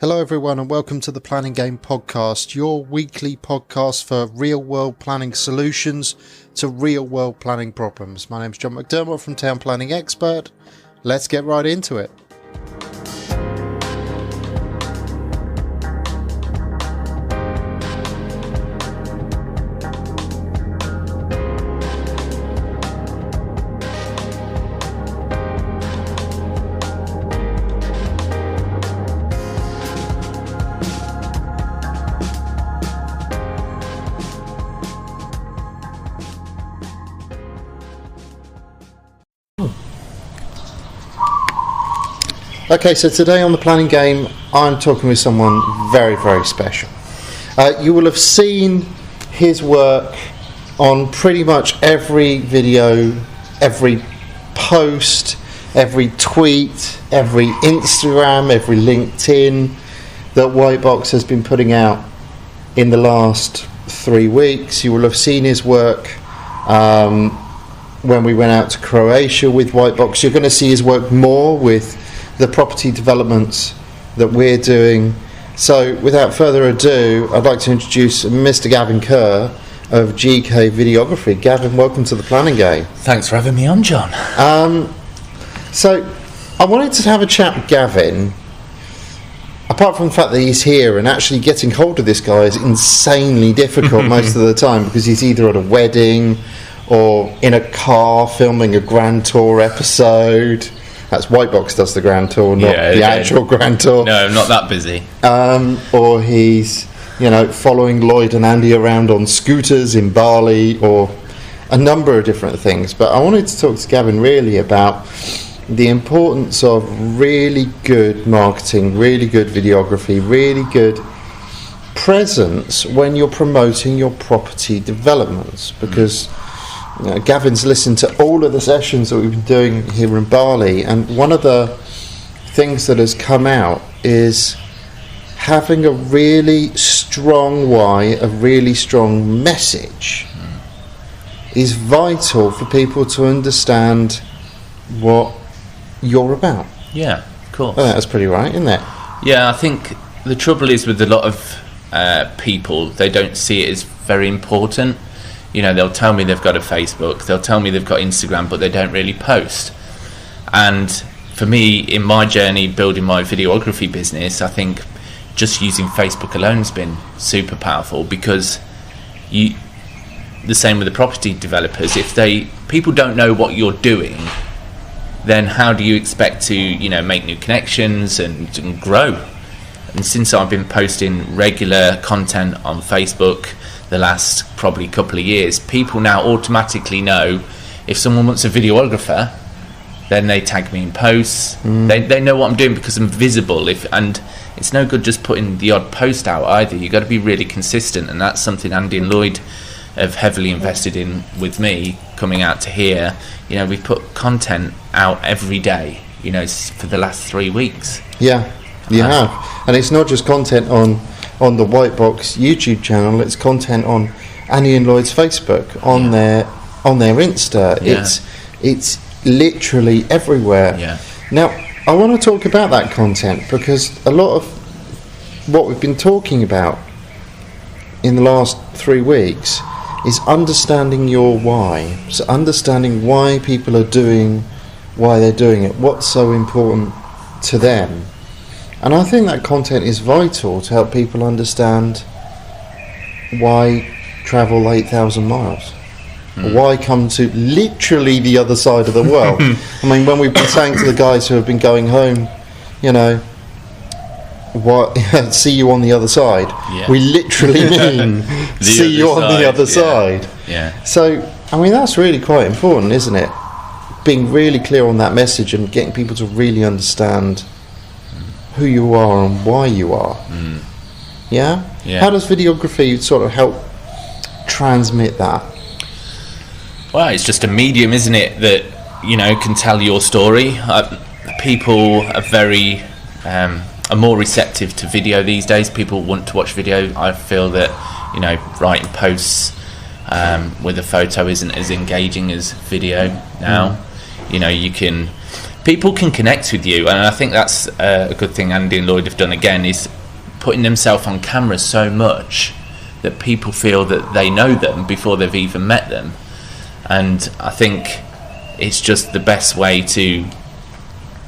Hello everyone and welcome to the Planning Game Podcast, your weekly podcast for real-world planning solutions to real-world planning problems. My name's John McDermott from Town Planning Expert. Let's get right into it. Okay, so today on the Planning Game, I'm talking with someone very, very special. You will have seen his work on pretty much every video, every post, every tweet, every Instagram, every LinkedIn that Whitebox has been putting out in the last 3 weeks. You will have seen his work when we went out to Croatia with Whitebox. You're going to see his work more with the property developments that we're doing. So without further ado, I'd like to introduce Mr. Gavin Kerr of GK Videography. Gavin, welcome to the Planning Game. Thanks for having me on, John. So I wanted to have a chat with Gavin. Apart from the fact that he's here, and actually getting hold of this guy is insanely difficult most of the time, because he's either at a wedding or in a car filming a Grand Tour episode. That's Whitebox does the Grand Tour, not the actual Grand Tour. No, I'm not that busy. Or he's, following Lloyd and Andy around on scooters in Bali, or a number of different things. But I wanted to talk to Gavin really about the importance of really good marketing, really good videography, really good presence when you're promoting your property developments, because Gavin's listened to all of the sessions that we've been doing here in Bali, and one of the things that has come out is having a really strong why, a really strong message is vital for people to understand what you're about. Yeah, of course. Well, that's pretty right, isn't it? Yeah, I think the trouble is with a lot of people, they don't see it as very important. They'll tell me they've got a Facebook, they'll tell me they've got Instagram, but they don't really post. And for me, in my journey building my videography business, I think just using Facebook alone has been super powerful, because the same with the property developers, if people don't know what you're doing, then how do you expect to make new connections and grow? And since I've been posting regular content on Facebook the last probably couple of years, people now automatically know if someone wants a videographer, then they tag me in posts. They know what I'm doing because I'm visible. And it's no good just putting the odd post out either. You've got to be really consistent, and that's something Andy and Lloyd have heavily invested in with me coming out to here. We put content out every day, for the last 3 weeks. Yeah, you have. And it's not just content on the Whitebox YouTube channel, it's content on Annie and Lloyd's Facebook, on their Insta. Yeah. It's literally everywhere. Yeah. Now, I want to talk about that content, because a lot of what we've been talking about in the last 3 weeks is understanding your why. So understanding why people are doing why they're doing it, what's so important to them. And I think that content is vital to help people understand why travel 8,000 miles. Why come to literally the other side of the world? I mean, when we've been saying to the guys who have been going home, see you on the other side, we literally mean see you on the other side. Yeah. So, I mean, that's really quite important, isn't it? Being really clear on that message and getting people to really understand who you are and why you are. Yeah? How does videography sort of help transmit that? Well, it's just a medium, isn't it, that can tell your story. People are more receptive to video these days. People want to watch video. I feel that writing posts with a photo isn't as engaging as video now. People can connect with you, and I think that's a good thing Andy and Lloyd have done again, is putting themselves on camera so much that people feel that they know them before they've even met them. And I think it's just the best way to,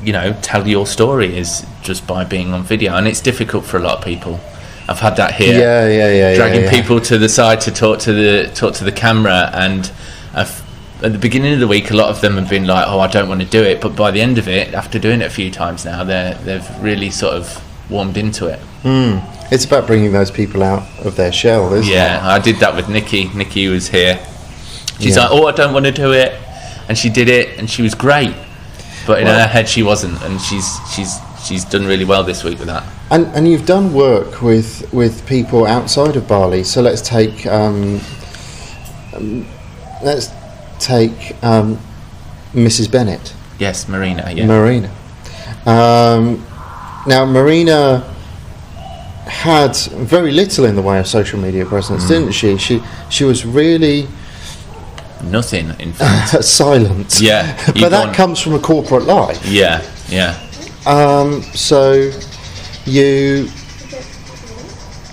you know, tell your story is just by being on video. And it's difficult for a lot of people. I've had that here. Dragging people to the side to talk to the camera, and at the beginning of the week, a lot of them have been like, "Oh, I don't want to do it," but by the end of it, after doing it a few times now, they've really sort of warmed into it. It's about bringing those people out of their shell, isn't it? Yeah, I did that with Nikki. Nikki was here. She's like, "Oh, I don't want to do it," and she did it, and she was great. But in her head, she wasn't, and she's done really well this week with that. And you've done work with people outside of Bali. So let's take Mrs. Bennett. Yes, Marina. Yeah. Marina. Now Marina had very little in the way of social media presence, didn't she? She was really nothing, in fact. Silent. Yeah. But that comes from a corporate life. Yeah. So you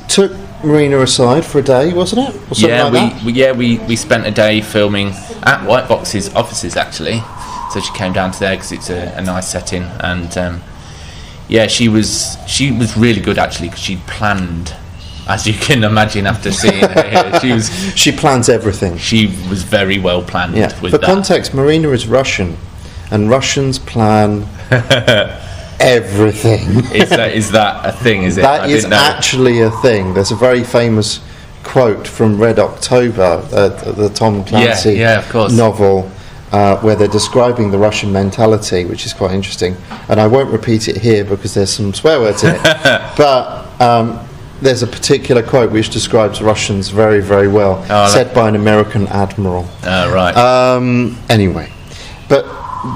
took Marina aside for a day, wasn't it? Or we spent a day filming at White Box's offices, actually. So she came down to there because it's a nice setting, and she was really good actually, because she planned, as you can imagine after seeing her here. She plans everything. She was very well planned. Yeah. For context, Marina is Russian, and Russians plan everything. Is that a thing? Is it? That is actually a thing. There's a very famous quote from Red October, the Tom Clancy of course. novel, where they're describing the Russian mentality, which is quite interesting. And I won't repeat it here because there's some swear words in it. But there's a particular quote which describes Russians very, very well, said by an American admiral. Right. Anyway, but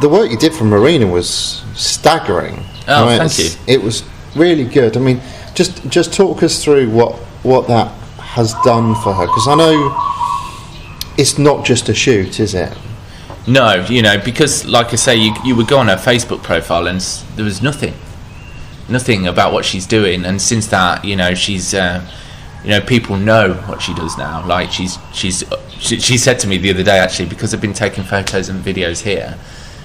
the work you did for Marina was staggering. Thank you. It was really good. I mean, just talk us through what that has done for her, because I know it's not just a shoot, is it? No, because like I say, you would go on her Facebook profile and there was nothing about what she's doing. And since that, she's, people know what she does now. Like she said to me the other day, actually, because I've been taking photos and videos here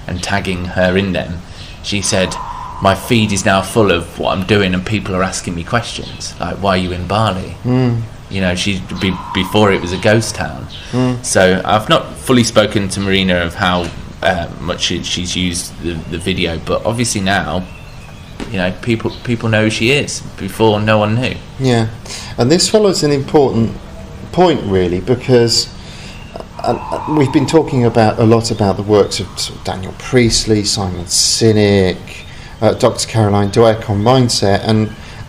and tagging her in them, she said, my feed is now full of what I'm doing and people are asking me questions like, why are you in Bali? Before it was a ghost town. So I've not fully spoken to Marina of how much she's used the video, but obviously now people know who she is. Before, no one knew. Yeah, and this follows an important point, really, because we've been talking a lot about the works of sort of Daniel Priestley, Simon Sinek, Dr. Caroline Dweck on mindset,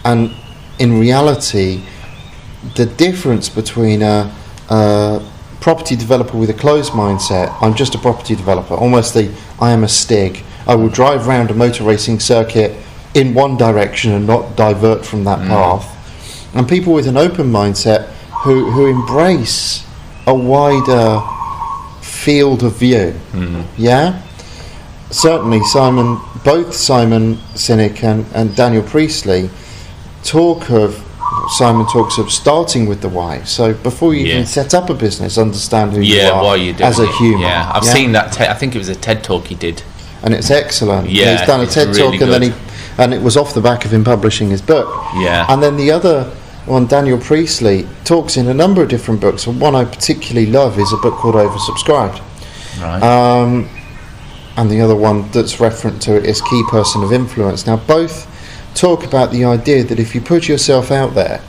and in reality, the difference between a property developer with a closed mindset, I'm just a property developer, almost I am a stig, I will drive around a motor racing circuit in one direction and not divert from that path, and people with an open mindset who embrace a wider field of view. Certainly both Simon Sinek and Daniel Priestley Simon talks of starting with the why. So before you even set up a business, understand who you are why you're doing as a human. Yeah, I've seen that. I think it was a TED talk he did, and it's excellent. Yeah, he's done a TED really talk, and it was off the back of him publishing his book. Yeah, and then the other one, Daniel Priestley, talks in a number of different books. And one I particularly love is a book called Oversubscribed. Right. And the other one that's referent to it is Key Person of Influence. Now, both talk about the idea that if you put yourself out there,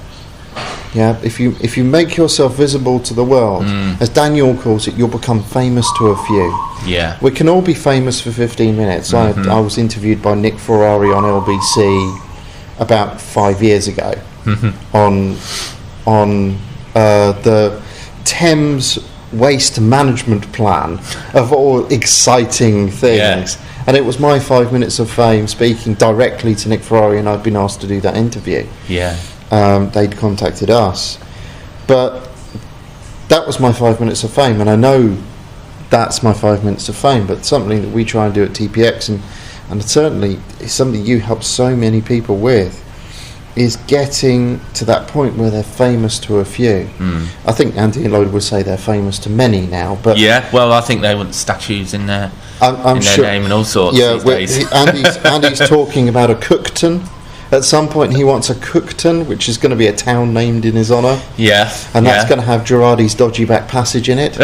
if you make yourself visible to the world, as Daniel calls it, you'll become famous to a few. Yeah, we can all be famous for 15 minutes. I was interviewed by Nick Ferrari on LBC about 5 years ago on the Thames waste management plan of all exciting things. And it was my 5 minutes of fame speaking directly to Nick Ferrari, and I'd been asked to do that interview. They'd contacted us, but that was my 5 minutes of fame, and I know that's my 5 minutes of fame, but something that we try and do at TPX, and certainly it's something you help so many people with, is getting to that point where they're famous to a few. I think Andy and Lloyd would say they're famous to many now, but yeah, well, I think they want statues in their I'm in sure, their name and all sorts yeah, these days. Andy's talking about a Cookton. At some point, he wants a Cookton, which is going to be a town named in his honour. Yeah, and that's going to have Girardi's dodgy back passage in it.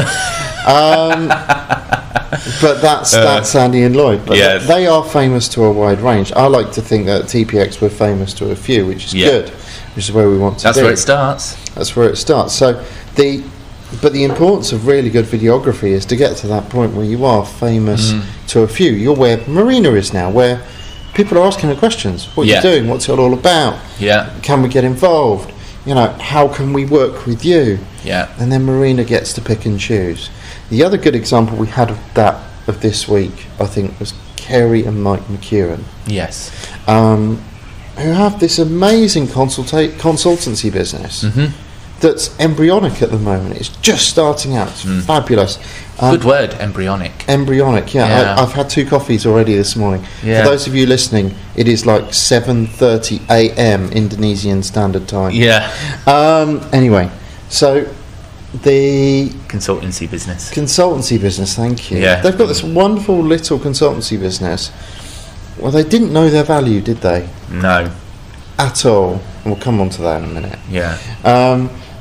But that's Andy and Lloyd. But they are famous to a wide range. I like to think that at TPX we're famous to a few, which is good, which is where we want to be. That's where it starts. That's where it starts. So the importance of really good videography is to get to that point where you are famous to a few. You're where Marina is now, where people are asking her questions. What are you doing? What's it all about? Yeah. Can we get involved? You know, how can we work with you? Yeah. And then Marina gets to pick and choose. The other good example we had of this week, I think, was Kerry and Mike McEwen. Yes. Who have this amazing consultancy business that's embryonic at the moment. It's just starting out. It's fabulous. Good word, embryonic. Embryonic, yeah. I've had 2 coffees already this morning. Yeah. For those of you listening, it is like 7:30 a.m. Indonesian Standard Time. Yeah. Anyway, so the consultancy business, thank you. Yeah. They've got this wonderful little consultancy business. Well, they didn't know their value, did they? No. At all. We'll come on to that in a minute. Yeah.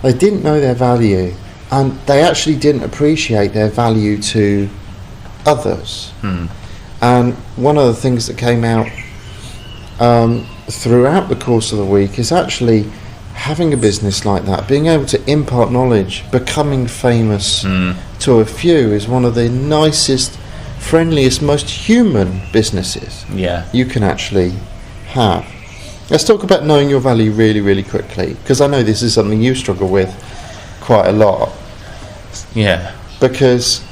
They didn't know their value, and they actually didn't appreciate their value to others. And one of the things that came out throughout the course of the week is actually having a business like that, being able to impart knowledge, becoming famous to a few is one of the nicest, friendliest, most human businesses you can actually have. Let's talk about knowing your value really, really quickly, because I know this is something you struggle with quite a lot. Yeah. Because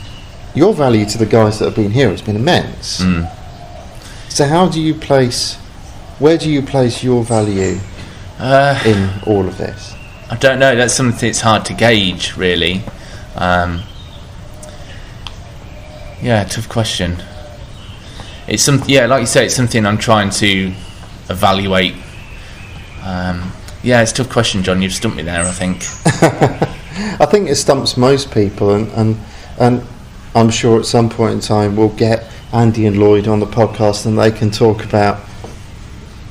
your value to the guys that have been here has been immense. So where do you place your value in all of this? I don't know. That's something that's hard to gauge, really. Tough question. It's like you say, it's something I'm trying to evaluate. It's a tough question, John. You've stumped me there, I think. I think it stumps most people, and I'm sure at some point in time we'll get Andy and Lloyd on the podcast and they can talk about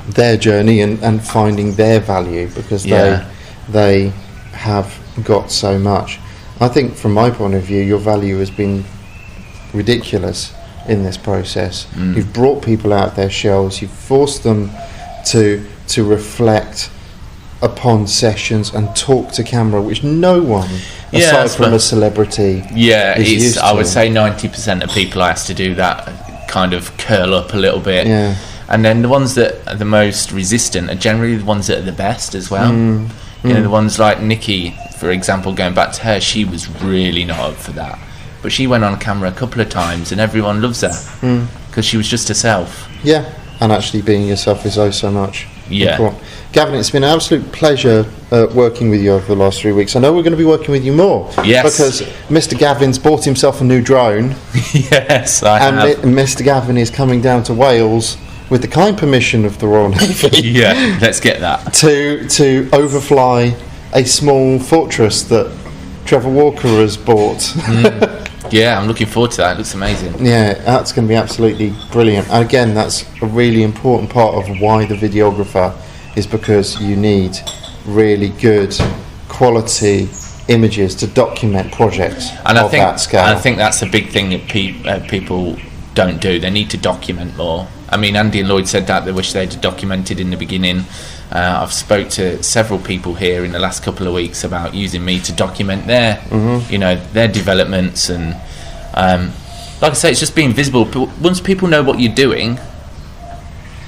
their journey and finding their value, because they have got so much. I think from my point of view, your value has been ridiculous in this process. You've brought people out of their shells, you've forced them to reflect upon sessions and talk to camera, which no one aside from a celebrity is used to. I would say 90% of people I ask to do that kind of curl up a little bit, and then the ones that are the most resistant are generally the ones that are the best as well. You know, the ones like Nikki, for example, going back to her, she was really not up for that, but she went on camera a couple of times and everyone loves her because she was just herself. And actually being yourself is so much. Gavin, it's been an absolute pleasure working with you over the last 3 weeks. I know we're going to be working with you more. Because Mr. Gavin's bought himself a new drone. Yes, I have. And Mr. Gavin is coming down to Wales with the kind permission of the Royal Navy. Let's get that. To overfly a small fortress that Trevor Walker has bought. I'm looking forward to that. It looks amazing. Yeah, that's going to be absolutely brilliant. And again, that's a really important part of why the videographer is, because you need really good quality images to document projects that scale. And I think that's a big thing that people don't do. They need to document more. I mean, Andy and Lloyd said that they wish they'd documented in the beginning. I've spoke to several people here in the last couple of weeks about using me to document their developments, and like I say, it's just being visible. Once people know what you're doing,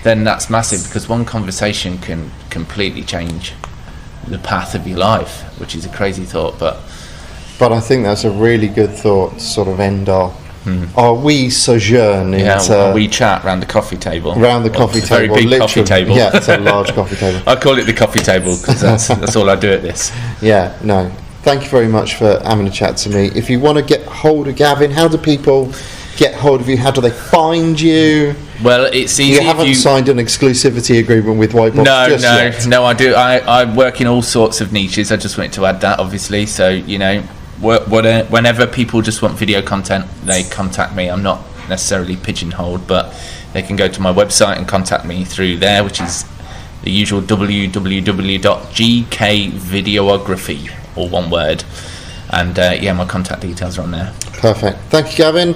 then that's massive, because one conversation can completely change the path of your life, which is a crazy thought, but I think that's a really good thought to sort of end our wee sojourn into we chat round the coffee table. Round the coffee table, very big coffee table. Yeah, it's a large coffee table. I call it the coffee table because that's all I do at this. Thank you very much for having a chat to me. If you want to get hold of Gavin, how do people get hold of you? How do they find you? Well, it's easy. You haven't signed an exclusivity agreement with Whitebox just yet. No, I do. I work in all sorts of niches. I just wanted to add that, obviously. So, you know, whenever people just want video content, they contact me. I'm not necessarily pigeonholed, but they can go to my website and contact me through there, which is the usual www.gkvideography, all one word. And yeah, my contact details are on there. Perfect. Thank you, Gavin.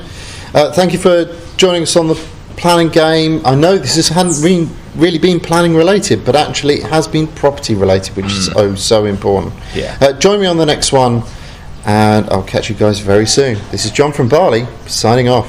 Thank you for joining us on the planning game. I know this hadn't really been planning related, but actually it has been property related, which is so important. Yeah. Join me on the next one, and I'll catch you guys very soon. This is John from Bali, signing off.